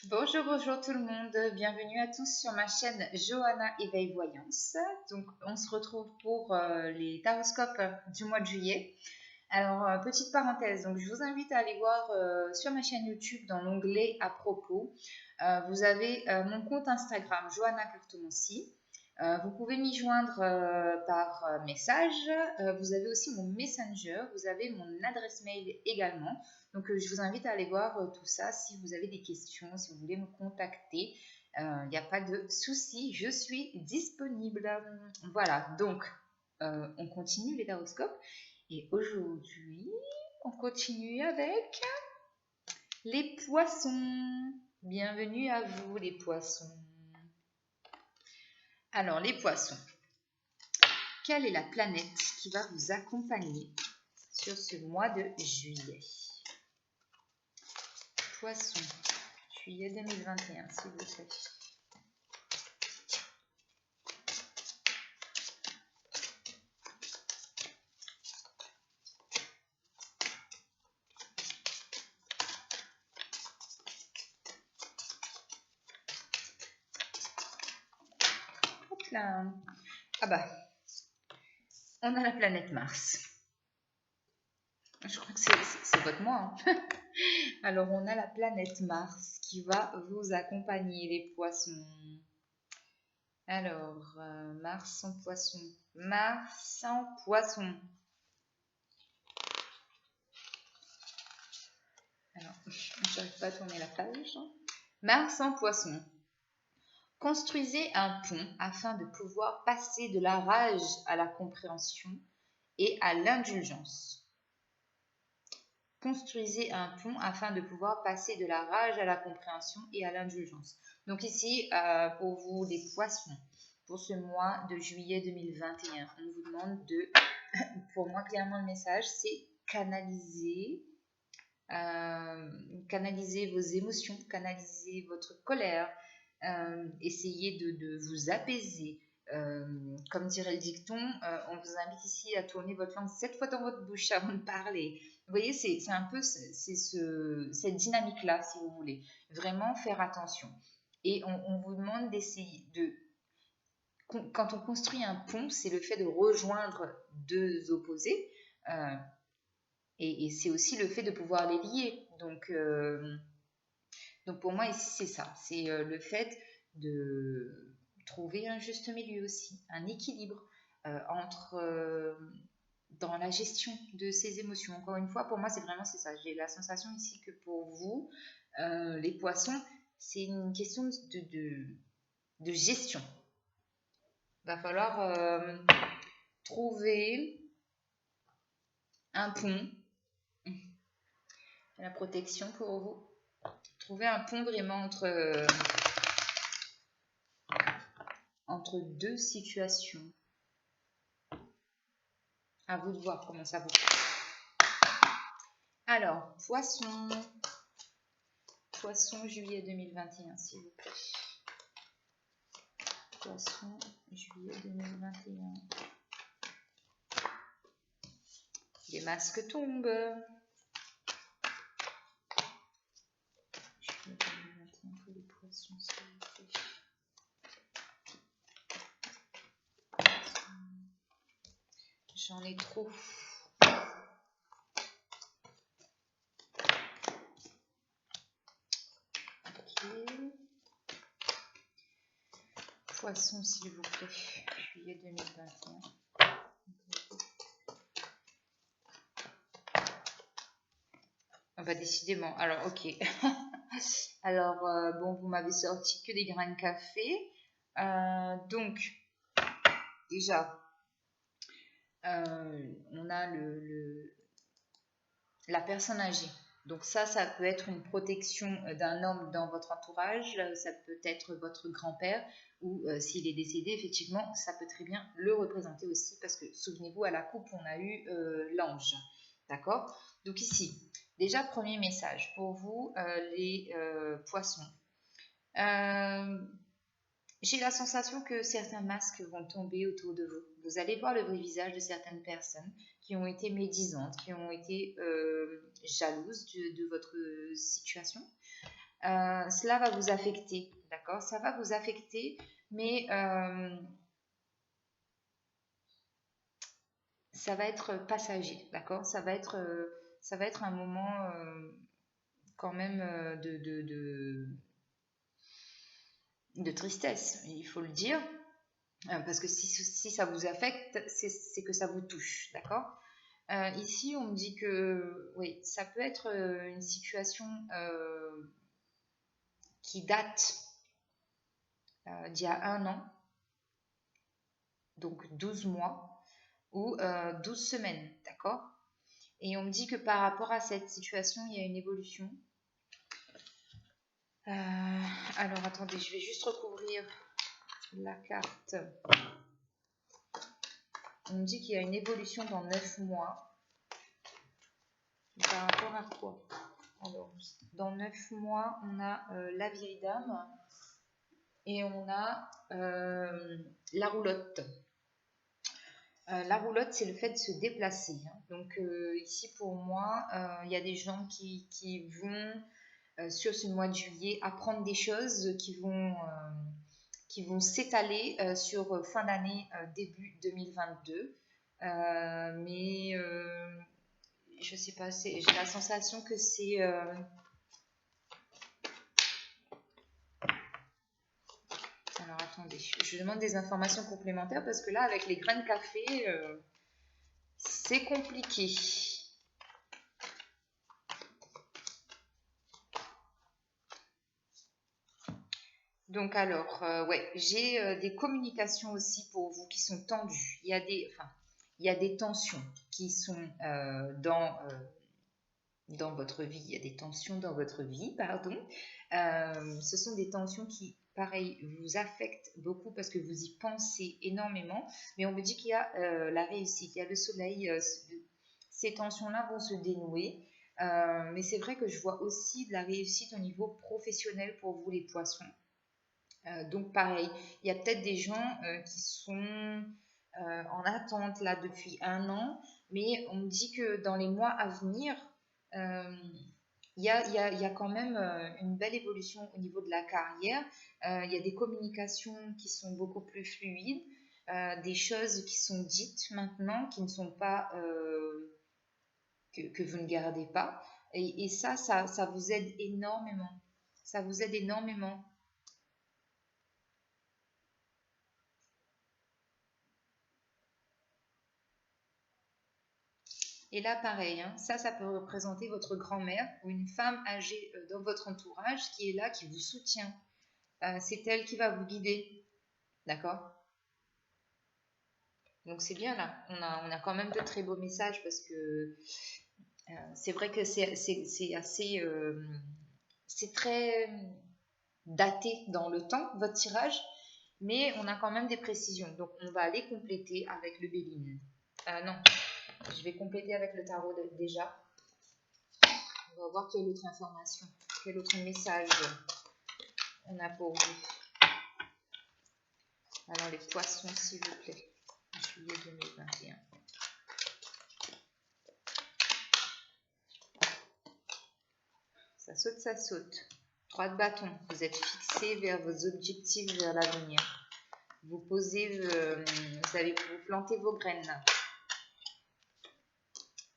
Bonjour, bonjour tout le monde, bienvenue à tous sur ma chaîne Johanna Éveil Voyance. Donc on se retrouve pour les taroscopes du mois de juillet. Alors petite parenthèse, donc je vous invite à aller voir sur ma chaîne YouTube dans l'onglet à propos. Vous avez mon compte Instagram Johanna Cartomancie. Vous pouvez m'y joindre par message. Vous avez aussi mon Messenger, vous avez mon adresse mail également. Donc je vous invite à aller voir tout ça si vous avez des questions, si vous voulez me contacter. Il n'y a pas de souci, je suis disponible. Voilà, donc on continue les taroscopes. Et aujourd'hui, on continue avec les poissons. Bienvenue à vous les poissons. Alors les poissons, quelle est la planète qui va vous accompagner sur ce mois de juillet? Poissons, juillet 2021, s'il vous plaît. Hop là. Ah bah, on a la planète Mars. Je crois que c'est votre mois. Hein. Alors, on a la planète Mars qui va vous accompagner, les poissons. Alors, Mars en poisson. Mars en poisson. Alors, je n'arrive pas à tourner la page. Mars en poisson. Construisez un pont afin de pouvoir passer de la rage à la compréhension et à l'indulgence. Construisez un pont afin de pouvoir passer de la rage à la compréhension et à l'indulgence. Donc ici, pour vous les poissons, pour ce mois de juillet 2021, on vous demande de, pour moi clairement le message, c'est canaliser vos émotions, canaliser votre colère, essayez de vous apaiser. Comme dirait le dicton, on vous invite ici à tourner votre langue 7 fois dans votre bouche avant de parler. Vous voyez, c'est un peu cette dynamique-là, si vous voulez. Vraiment faire attention. Et on vous demande d'essayer de... Quand on construit un pont, c'est le fait de rejoindre deux opposés. Et c'est aussi le fait de pouvoir les lier. Donc pour moi, ici, c'est ça. C'est le fait de trouver un juste milieu aussi, un équilibre entre dans la gestion de ses émotions. Encore une fois, pour moi, c'est ça. J'ai la sensation ici que pour vous, les poissons, c'est une question de gestion. Il va falloir trouver un pont, la protection pour vous. Trouver un pont vraiment entre deux situations. À vous de voir comment ça vous fait. Alors, poisson. Poisson, juillet 2021, s'il vous plaît. Poisson, juillet 2021. Les masques tombent. Juillet 2021 pour les poissons, s'il vous plaît. J'en ai trop. Ok. Poisson, s'il vous plaît. Juillet 2021. Ah bah décidément. Alors, ok. Alors, bon, vous m'avez sorti que des grains de café. Donc, déjà, on a la personne âgée. Donc ça peut être une protection d'un homme dans votre entourage, ça peut être votre grand-père, ou s'il est décédé, effectivement, ça peut très bien le représenter aussi, parce que souvenez-vous, à la coupe, on a eu l'ange. D'accord? Donc ici, déjà, premier message pour vous, les poissons. J'ai la sensation que certains masques vont tomber autour de vous. Vous allez voir le vrai visage de certaines personnes qui ont été médisantes, qui ont été jalouses de votre situation. cela va vous affecter, d'accord? Ça va vous affecter, mais ça va être passager, d'accord? Ça va être un moment quand même de tristesse, il faut le dire, parce que si ça vous affecte, c'est que ça vous touche, d'accord? Ici, on me dit que oui, ça peut être une situation qui date d'il y a 1 an, donc 12 mois, ou 12 semaines, d'accord? Et on me dit que par rapport à cette situation, il y a une évolution. Alors, attendez, je vais juste recouvrir la carte. On me dit qu'il y a une évolution dans 9 mois. Par rapport à quoi? Alors, dans 9 mois, on a la vieille dame et on a la roulotte. La roulotte, c'est le fait de se déplacer, hein. Donc ici, pour moi, il y a des gens qui vont, sur ce mois de juillet, apprendre des choses qui vont s'étaler sur fin d'année, début 2022. Mais je sais pas, j'ai la sensation que c'est... Alors attendez, je demande des informations complémentaires parce que là, avec les grains de café, c'est compliqué. Donc alors, ouais, j'ai des communications aussi pour vous qui sont tendues. Il y a des tensions qui sont dans votre vie. Il y a des tensions dans votre vie, pardon. Ce sont des tensions qui, pareil, vous affectent beaucoup parce que vous y pensez énormément. Mais on me dit qu'il y a la réussite, il y a le soleil. Ces tensions-là vont se dénouer. Mais c'est vrai que je vois aussi de la réussite au niveau professionnel pour vous, les poissons. Donc pareil, il y a peut-être des gens qui sont en attente là depuis 1 an, mais on me dit que dans les mois à venir, il y a quand même une belle évolution au niveau de la carrière. Il y a des communications qui sont beaucoup plus fluides, des choses qui sont dites maintenant, qui ne sont pas que vous ne gardez pas. Et ça vous aide énormément. Ça vous aide énormément. Et là, pareil, hein, ça peut représenter votre grand-mère ou une femme âgée dans votre entourage qui est là, qui vous soutient. C'est elle qui va vous guider. D'accord? Donc c'est bien là. On a quand même de très beaux messages parce que c'est vrai que c'est assez... c'est très daté dans le temps, votre tirage, mais on a quand même des précisions. Donc on va aller compléter avec le Béline. Non, je vais compléter avec le tarot déjà. On va voir quelle autre information, quel autre message on a pour vous. Alors les poissons, s'il vous plaît. Juillet 2021. Ça saute, ça saute. 3 de bâton. Vous êtes fixé vers vos objectifs, vers l'avenir. Vous posez, vous allez vous planter vos graines.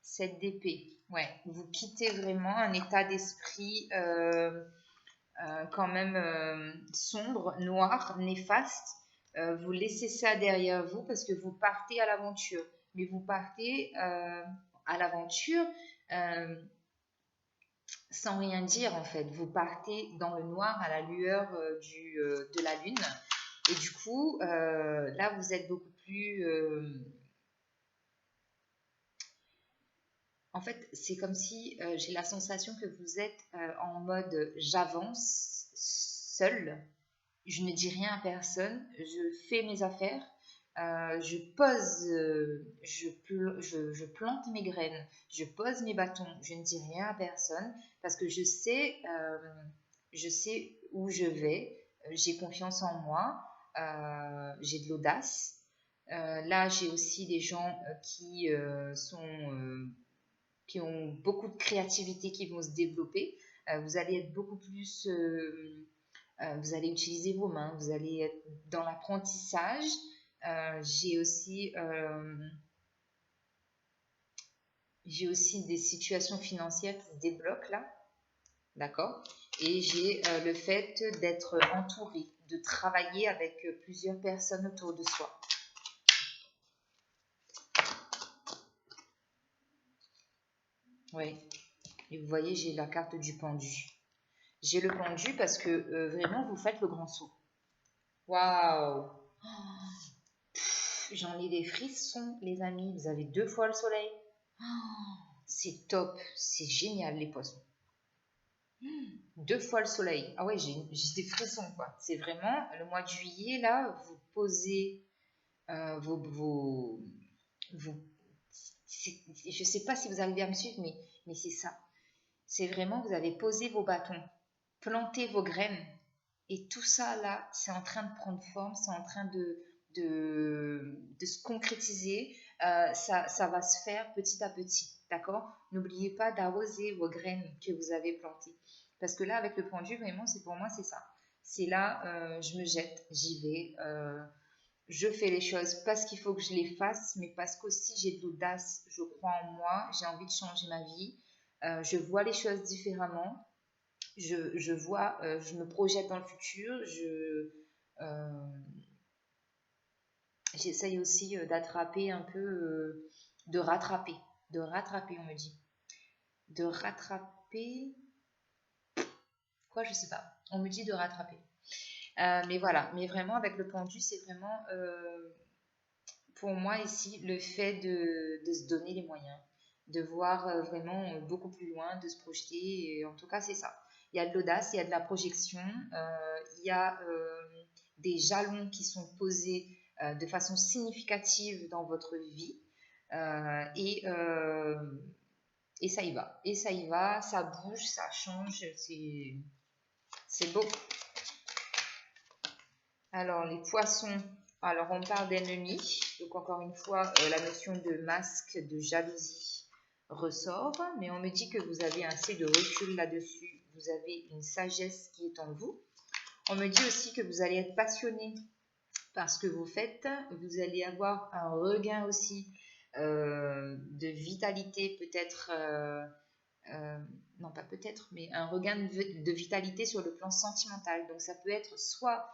7 d'épée. Ouais, vous quittez vraiment un état d'esprit quand même sombre, noir, néfaste. Vous laissez ça derrière vous parce que vous partez à l'aventure. Mais vous partez à l'aventure sans rien dire en fait. Vous partez dans le noir à la lueur de la lune. Et du coup, là, vous êtes beaucoup plus... En fait, c'est comme si j'ai la sensation que vous êtes en mode j'avance seul, je ne dis rien à personne, je fais mes affaires, je pose, je plante mes graines, je pose mes bâtons, je ne dis rien à personne parce que je sais où je vais, j'ai confiance en moi, j'ai de l'audace. Là, j'ai aussi des gens qui ont beaucoup de créativité qui vont se développer. Vous allez être beaucoup plus... vous allez utiliser vos mains, vous allez être dans l'apprentissage. J'ai aussi des situations financières qui se débloquent là, d'accord? Et j'ai le fait d'être entouré, de travailler avec plusieurs personnes autour de soi. Oui, et vous voyez, j'ai la carte du pendu. J'ai le pendu parce que vraiment, vous faites le grand saut. Waouh! J'en ai des frissons, les amis. Vous avez 2 fois le soleil. C'est top, c'est génial, les poissons. 2 fois le soleil. Ah ouais, j'ai des frissons, quoi. C'est vraiment le mois de juillet, là, vous posez vos je ne sais pas si vous arrivez à me suivre, mais c'est ça. C'est vraiment, vous avez posé vos bâtons, planté vos graines, et tout ça, là, c'est en train de prendre forme, c'est en train de se concrétiser. Ça va se faire petit à petit, d'accord? N'oubliez pas d'arroser vos graines que vous avez plantées. Parce que là, avec le pendu, vraiment, c'est pour moi, c'est ça. C'est là, je me jette, j'y vais. Je fais les choses parce qu'il faut que je les fasse, mais parce qu'aussi j'ai de l'audace, je crois en moi, j'ai envie de changer ma vie, je vois les choses différemment, je vois, je me projette dans le futur, j'essaye aussi d'attraper un peu, de rattraper, on me dit, de rattraper, quoi, je sais pas, on me dit de rattraper. Mais voilà, mais vraiment avec le pendu, c'est vraiment pour moi ici le fait de se donner les moyens, de voir vraiment beaucoup plus loin, de se projeter. Et en tout cas, c'est ça. Il y a de l'audace, il y a de la projection, il y a des jalons qui sont posés de façon significative dans votre vie. Euh, et, euh, et ça y va. Et ça y va, ça bouge, ça change. C'est beau. Alors, les poissons, alors on parle d'ennemis, donc encore une fois, la notion de masque, de jalousie ressort, mais on me dit que vous avez assez de recul là-dessus, vous avez une sagesse qui est en vous. On me dit aussi que vous allez être passionné par ce que vous faites, vous allez avoir un regain aussi de vitalité, peut-être, non pas peut-être, mais un regain de vitalité sur le plan sentimental. Donc ça peut être soit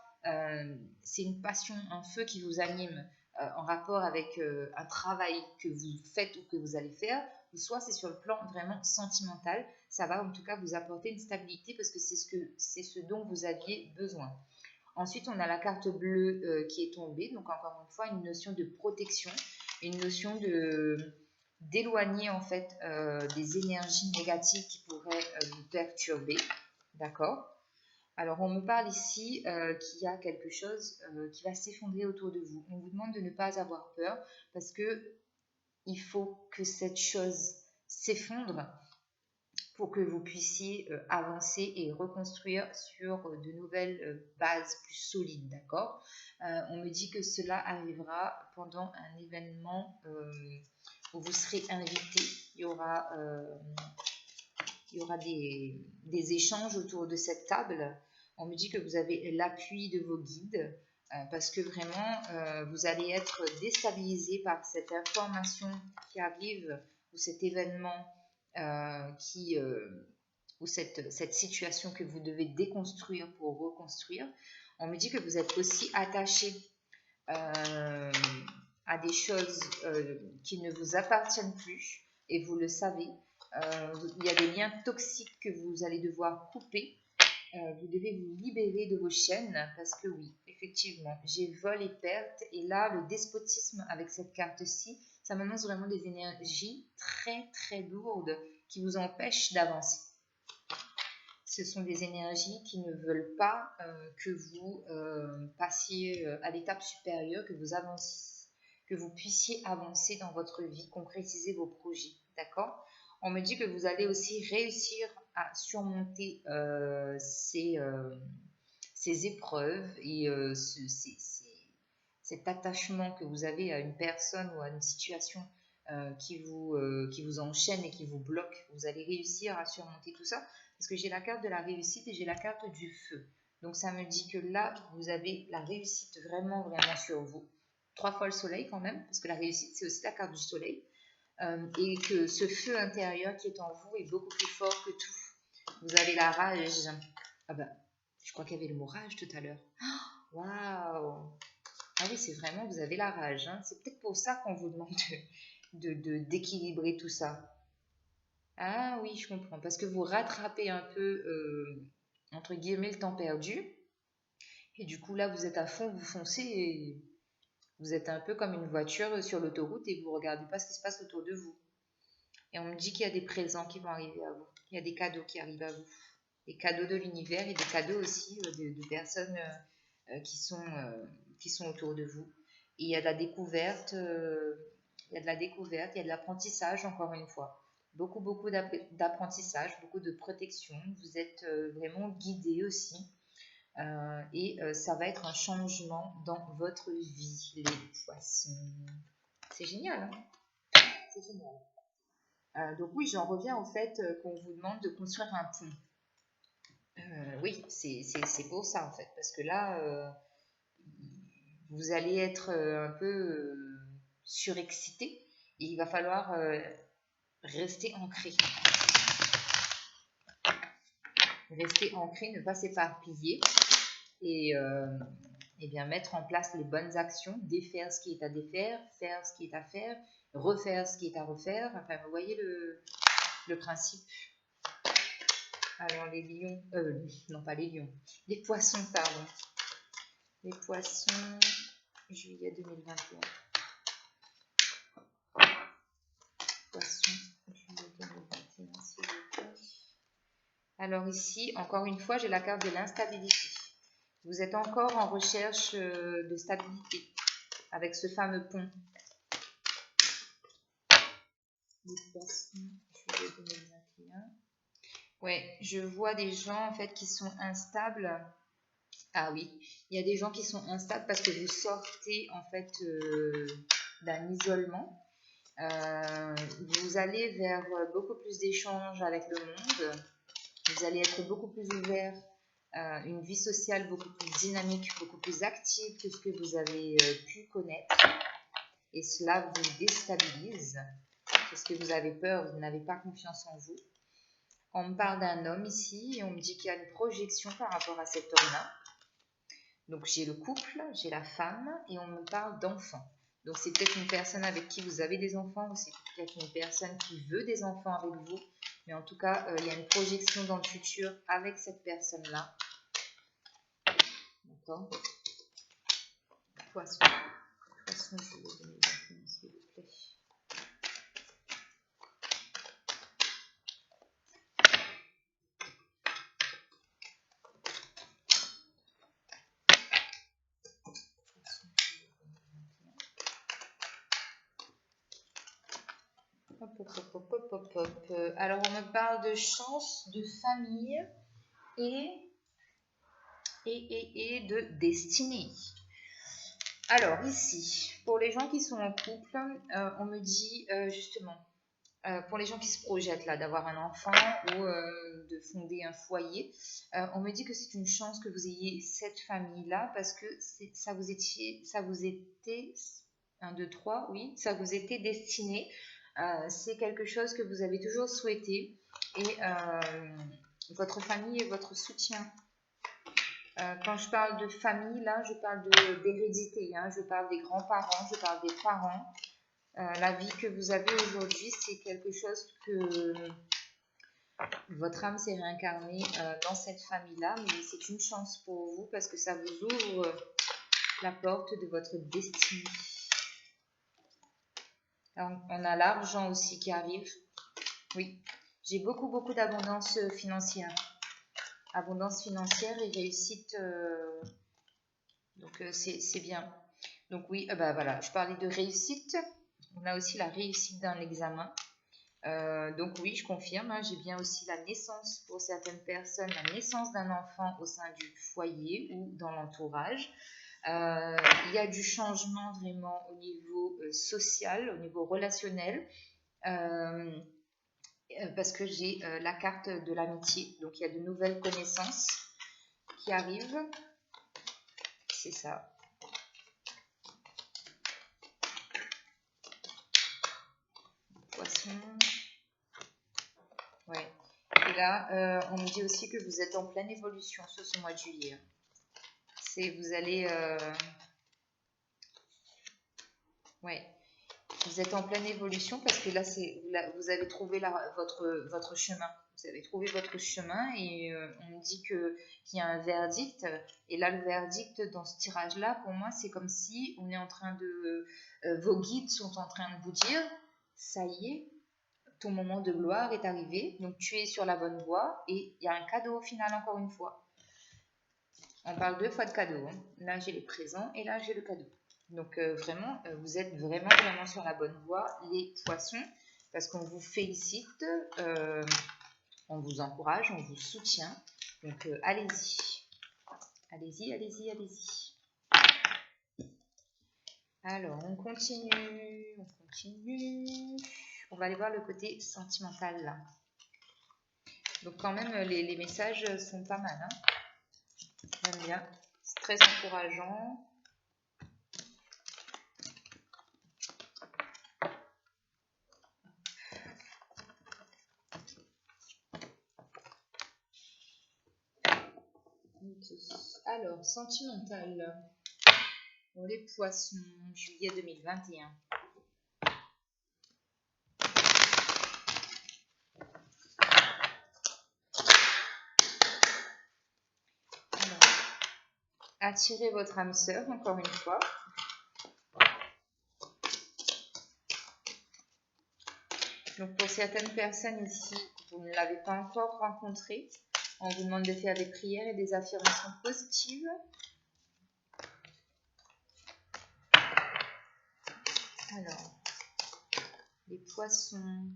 c'est une passion, un feu qui vous anime en rapport avec un travail que vous faites ou que vous allez faire, ou soit c'est sur le plan vraiment sentimental. Ça va en tout cas vous apporter une stabilité parce que c'est ce dont vous aviez besoin. Ensuite, on a la carte bleue qui est tombée, donc encore une fois, une notion de protection, une notion d'éloigner en fait des énergies négatives qui pourraient vous perturber, d'accord? Alors, on me parle ici qu'il y a quelque chose qui va s'effondrer autour de vous. On vous demande de ne pas avoir peur parce que il faut que cette chose s'effondre pour que vous puissiez avancer et reconstruire sur de nouvelles bases plus solides, d'accord? On me dit que cela arrivera pendant un événement où vous serez invité. Il y aura des échanges autour de cette table. On me dit que vous avez l'appui de vos guides parce que vraiment, vous allez être déstabilisé par cette information qui arrive ou cet événement ou cette situation que vous devez déconstruire pour reconstruire. On me dit que vous êtes aussi attaché à des choses qui ne vous appartiennent plus et vous le savez. Il y a des liens toxiques que vous allez devoir couper. Vous devez vous libérer de vos chaînes parce que oui, effectivement, j'ai vol et perte. Et là, le despotisme avec cette carte-ci, ça m'annonce vraiment des énergies très très lourdes qui vous empêchent d'avancer. Ce sont des énergies qui ne veulent pas que vous passiez à l'étape supérieure, que vous avanciez, que vous puissiez avancer dans votre vie, concrétiser vos projets, d'accord? On me dit que vous allez aussi réussir à surmonter ces épreuves et cet attachement que vous avez à une personne ou à une situation qui vous enchaîne et qui vous bloque. Vous allez réussir à surmonter tout ça. Parce que j'ai la carte de la réussite et j'ai la carte du feu. Donc ça me dit que là, vous avez la réussite vraiment, vraiment sur vous. 3 fois le soleil quand même, parce que la réussite, c'est aussi la carte du soleil. Et que ce feu intérieur qui est en vous est beaucoup plus fort que tout. Vous avez la rage. Ah ben, je crois qu'il y avait le mot rage tout à l'heure. Waouh! Ah oui, c'est vraiment, vous avez la rage. Hein. C'est peut-être pour ça qu'on vous demande d'équilibrer tout ça. Ah oui, je comprends. Parce que vous rattrapez un peu, entre guillemets, le temps perdu. Et du coup, là, vous êtes à fond, vous foncez et vous êtes un peu comme une voiture sur l'autoroute et vous ne regardez pas ce qui se passe autour de vous. Et on me dit qu'il y a des présents qui vont arriver à vous. Il y a des cadeaux qui arrivent à vous. Des cadeaux de l'univers et des cadeaux aussi de personnes qui sont autour de vous. Et il y a de la découverte, il y a de l'apprentissage encore une fois. Beaucoup d'apprentissage, beaucoup de protection. Vous êtes vraiment guidé aussi. Et ça va être un changement dans votre vie, les poissons. C'est génial, hein? C'est génial. Donc oui, j'en reviens au fait qu'on vous demande de construire un pont. Oui, c'est pour ça en fait, parce que là, vous allez être un peu surexcité et il va falloir rester ancré. Rester ancré, ne pas s'éparpiller et bien mettre en place les bonnes actions, défaire ce qui est à défaire, faire ce qui est à faire, refaire ce qui est à refaire. Enfin, vous voyez le principe. Alors les lions, non pas les lions, les poissons, pardon. Les poissons, juillet 2021. Poissons, juillet 2021, s'il vous plaît. Alors ici, encore une fois, j'ai la carte de l'instabilité. Vous êtes encore en recherche de stabilité avec ce fameux pont. Les poissons, juillet 2021. Ouais, je vois des gens en fait qui sont instables. Ah oui, il y a des gens qui sont instables parce que vous sortez en fait d'un isolement. Vous allez vers beaucoup plus d'échanges avec le monde. Vous allez être beaucoup plus ouvert, une vie sociale beaucoup plus dynamique, beaucoup plus active que ce que vous avez pu connaître. Et cela vous déstabilise parce que vous avez peur, vous n'avez pas confiance en vous. On me parle d'un homme ici et on me dit qu'il y a une projection par rapport à cet homme-là. Donc j'ai le couple, j'ai la femme et on me parle d'enfants. Donc c'est peut-être une personne avec qui vous avez des enfants ou c'est peut-être une personne qui veut des enfants avec vous. Mais en tout cas, il y a une projection dans le futur avec cette personne-là. D'accord. Poisson. Poisson, je vais vous donner une s'il vous plaît. Alors, on me parle de chance, de famille et de destinée. Alors, ici, pour les gens qui sont en couple, on me dit justement, pour les gens qui se projettent là, d'avoir un enfant ou de fonder un foyer, on me dit que c'est une chance que vous ayez cette famille-là parce que ça vous était, 1, 2, 3, oui, ça vous était destiné. C'est quelque chose que vous avez toujours souhaité et votre famille est votre soutien. Quand je parle de famille, là, je parle d'hérédité, hein, je parle des grands-parents, je parle des parents. La vie que vous avez aujourd'hui, c'est quelque chose que votre âme s'est réincarnée dans cette famille-là, mais c'est une chance pour vous parce que ça vous ouvre la porte de votre destinée. Alors, on a l'argent aussi qui arrive. Oui, j'ai beaucoup d'abondance financière. Abondance financière et réussite, donc c'est bien. Donc oui, bah voilà, je parlais de réussite. On a aussi la réussite d'un examen. Donc oui, je confirme, hein, j'ai bien aussi la naissance pour certaines personnes, la naissance d'un enfant au sein du foyer ou dans l'entourage. Il y a du changement vraiment au niveau social, au niveau relationnel. parce que j'ai la carte de l'amitié. Donc il y a de nouvelles connaissances qui arrivent. C'est ça. Poisson. Ouais. Et là, on me dit aussi que vous êtes en pleine évolution sur ce mois de juillet. Vous allez... ouais. Vous êtes en pleine évolution parce que là, vous avez trouvé votre chemin. Vous avez trouvé votre chemin et on me dit qu'il y a un verdict. Et là, le verdict dans ce tirage-là, pour moi, c'est comme si on est en train de... vos guides sont en train de vous dire, ça y est, ton moment de gloire est arrivé. Donc, tu es sur la bonne voie et il y a un cadeau au final, encore une fois. On parle 2 fois de cadeau. Hein. Là, j'ai le présent et là, j'ai le cadeau. Donc, vraiment, vous êtes vraiment sur la bonne voie, les poissons, parce qu'on vous félicite, on vous encourage, on vous soutient. Donc, allez-y. Allez-y, allez-y, allez-y. Alors, on continue, on continue. On va aller voir le côté sentimental, là. Donc, quand même, les messages sont pas mal, hein. J'aime bien. C'est très encourageant. Alors, sentimental pour les poissons, juillet 2021. Alors, attirez votre âme sœur, encore une fois. Donc, pour certaines personnes ici, vous ne l'avez pas encore rencontré. On vous demande de faire des prières et des affirmations positives. Alors, les poissons.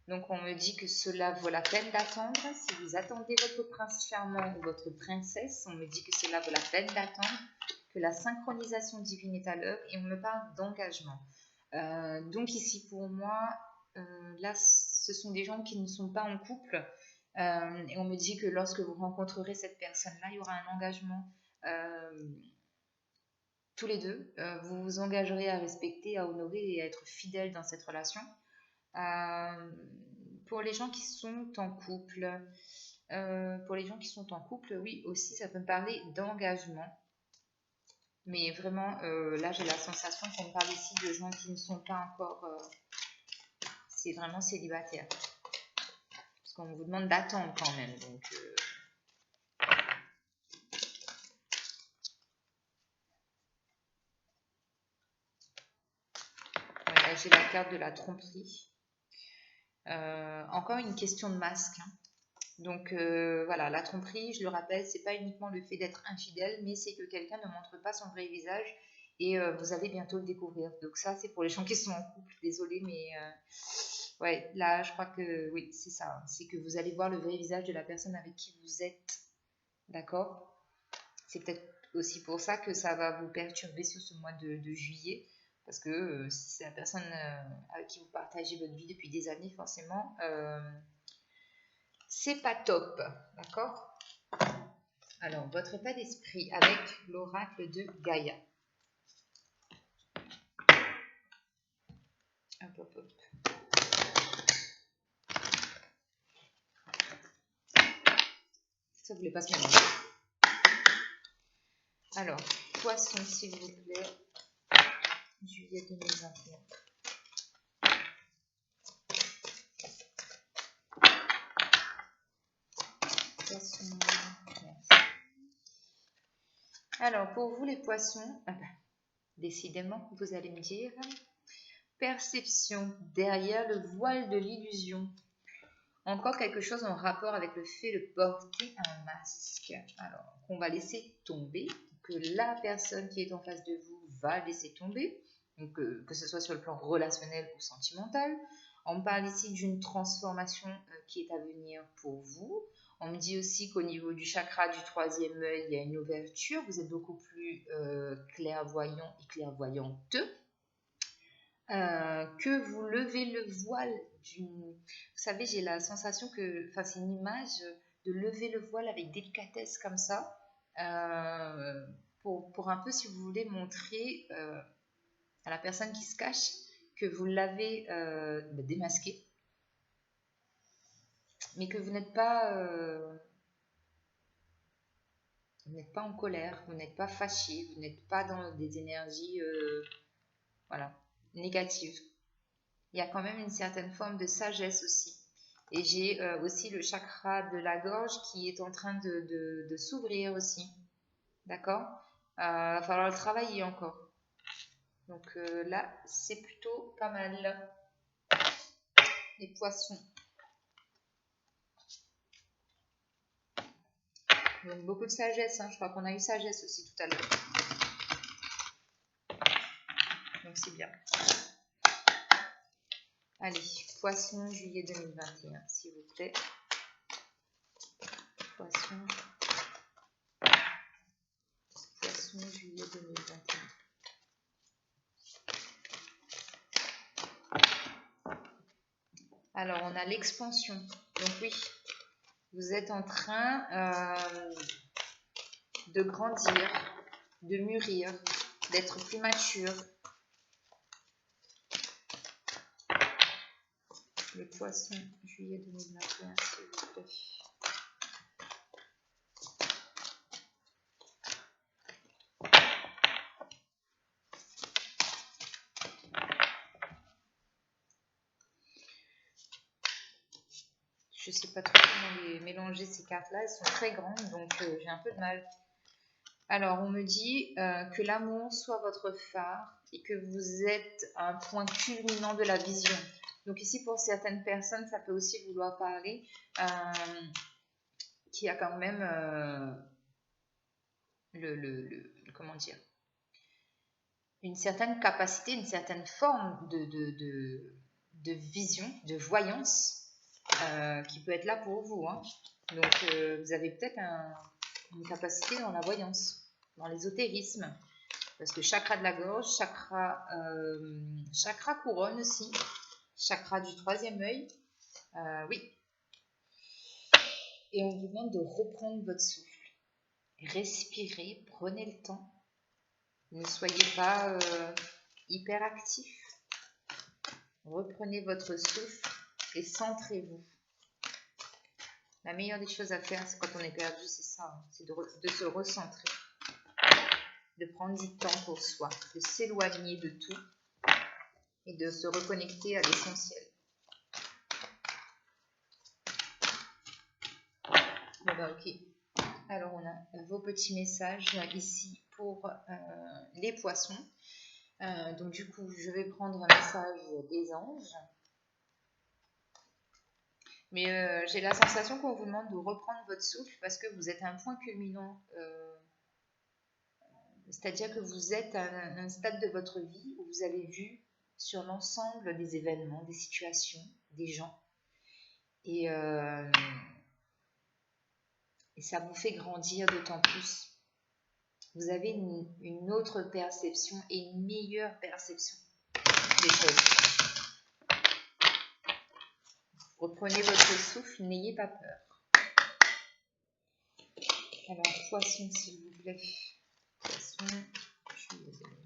Donc, on me dit que cela vaut la peine d'attendre. Si vous attendez votre prince charmant ou votre princesse, on me dit que cela vaut la peine d'attendre, que la synchronisation divine est à l'œuvre et on me parle d'engagement. Donc, ici, pour moi, là, ce sont des gens qui ne sont pas en couple. Et on me dit que lorsque vous rencontrerez cette personne-là, il y aura un engagement tous les deux. Vous vous engagerez à respecter, à honorer et à être fidèles dans cette relation. Pour les gens qui sont en couple, oui, aussi, ça peut me parler d'engagement. Mais vraiment, là, j'ai la sensation qu'on me parle ici de gens qui ne sont pas encore... c'est vraiment célibataire. Parce qu'on vous demande d'attendre quand même. Donc, voilà, j'ai la carte de la tromperie. Encore une question de masque. Hein. Donc, voilà, la tromperie, je le rappelle, c'est pas uniquement le fait d'être infidèle, mais c'est que quelqu'un ne montre pas son vrai visage et vous allez bientôt le découvrir. Donc ça, c'est pour les gens qui sont en couple. Désolée, mais ouais, là, je crois que oui, c'est ça. C'est que vous allez voir le vrai visage de la personne avec qui vous êtes. D'accord? C'est peut-être aussi pour ça que ça va vous perturber sur ce mois de juillet. Parce que si c'est la personne avec qui vous partagez votre vie depuis des années, forcément, c'est pas top. D'accord? Alors, votre état d'esprit avec l'oracle de Gaïa. Hop, hop, hop. Ça ne voulait pas se mélanger. Alors, poisson, s'il vous plaît. Juillet 2021. Poisson. Merci. Alors, pour vous les poissons, décidément, vous allez me dire, perception derrière le voile de l'illusion. Encore quelque chose en rapport avec le fait de porter un masque. Alors, qu'on va laisser tomber, que la personne qui est en face de vous va laisser tomber, donc que ce soit sur le plan relationnel ou sentimental. On me parle ici d'une transformation qui est à venir pour vous. On me dit aussi qu'au niveau du chakra du 3e œil, il y a une ouverture. Vous êtes beaucoup plus clairvoyant et clairvoyante. que vous levez le voile d'une... Vous savez, j'ai la sensation que... Enfin, c'est une image de lever le voile avec délicatesse comme ça, pour un peu, si vous voulez, montrer à la personne qui se cache que vous l'avez démasqué, mais que vous n'êtes pas en colère, vous n'êtes pas fâché, vous n'êtes pas dans des énergies voilà, négatives. Il y a quand même une certaine forme de sagesse aussi. Et j'ai aussi le chakra de la gorge qui est en train de s'ouvrir aussi. D'accord? Il va falloir le travailler encore. Donc là, c'est plutôt pas mal. Les poissons. Donc beaucoup de sagesse. Hein. Je crois qu'on a eu sagesse aussi tout à l'heure. Donc c'est bien. Allez, poisson, juillet 2021, s'il vous plaît. Poisson, juillet 2021. Alors, on a l'expansion. Donc oui, vous êtes en train de grandir, de mûrir, d'être plus mature. Le poisson, juillet 2021, s'il vous plaît. Je ne sais pas trop comment les mélanger ces cartes-là. Elles sont très grandes, donc j'ai un peu de mal. Alors, on me dit que l'amour soit votre phare et que vous êtes à un point culminant de la vision. Donc ici, pour certaines personnes, ça peut aussi vouloir parler qu'il y a quand même comment dire, une certaine capacité, une certaine forme de vision, de voyance qui peut être là pour vous. Hein. Donc, vous avez peut-être une capacité dans la voyance, dans l'ésotérisme. Parce que chakra de la gorge, chakra couronne aussi, chakra du troisième œil, oui. Et on vous demande de reprendre votre souffle. Respirez, prenez le temps. Ne soyez pas hyper actif. Reprenez votre souffle et centrez-vous. La meilleure des choses à faire, c'est quand on est perdu, c'est ça, hein, c'est de se recentrer. De prendre du temps pour soi, de s'éloigner de tout et de se reconnecter à l'essentiel. Bon bah ok. Alors on a vos petits messages ici pour les poissons. Donc du coup, je vais prendre un message des anges. Mais j'ai la sensation qu'on vous demande de reprendre votre souffle parce que vous êtes à un point culminant. C'est-à-dire que vous êtes à un stade de votre vie où vous avez vu sur l'ensemble des événements, des situations, des gens. Et ça vous fait grandir d'autant plus. Vous avez une autre perception et une meilleure perception des choses. Reprenez votre souffle, n'ayez pas peur. Alors, poisson, s'il vous plaît. Poisson, je suis désolée.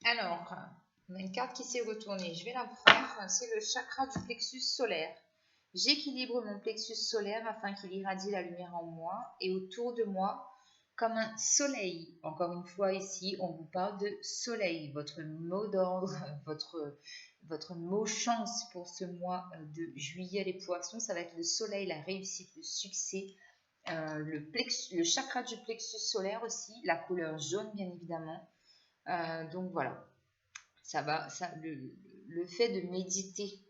Alors, on a une carte qui s'est retournée. Je vais la prendre. C'est le chakra du plexus solaire. J'équilibre mon plexus solaire afin qu'il irradie la lumière en moi et autour de moi comme un soleil. Encore une fois, ici, on vous parle de soleil. Votre mot d'ordre, votre mot chance pour ce mois de juillet, les poissons, ça va être le soleil, la réussite, le succès, le chakra du plexus solaire aussi, la couleur jaune bien évidemment. Donc voilà, le fait de méditer,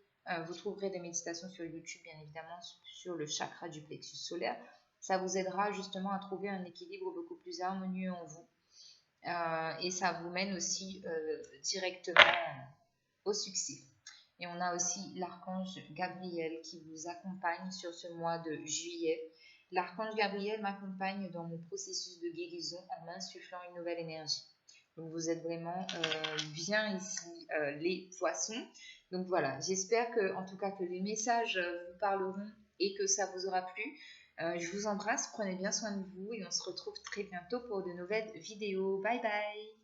vous trouverez des méditations sur YouTube bien évidemment sur le chakra du plexus solaire. Ça vous aidera justement à trouver un équilibre beaucoup plus harmonieux en vous. Et ça vous mène aussi directement au succès. Et on a aussi l'archange Gabriel qui vous accompagne sur ce mois de juillet. L'archange Gabriel m'accompagne dans mon processus de guérison en m'insufflant une nouvelle énergie. Donc vous êtes vraiment bien ici, les poissons. Donc voilà, j'espère que, en tout cas, que les messages vous parleront et que ça vous aura plu. Je vous embrasse, prenez bien soin de vous et on se retrouve très bientôt pour de nouvelles vidéos. Bye bye!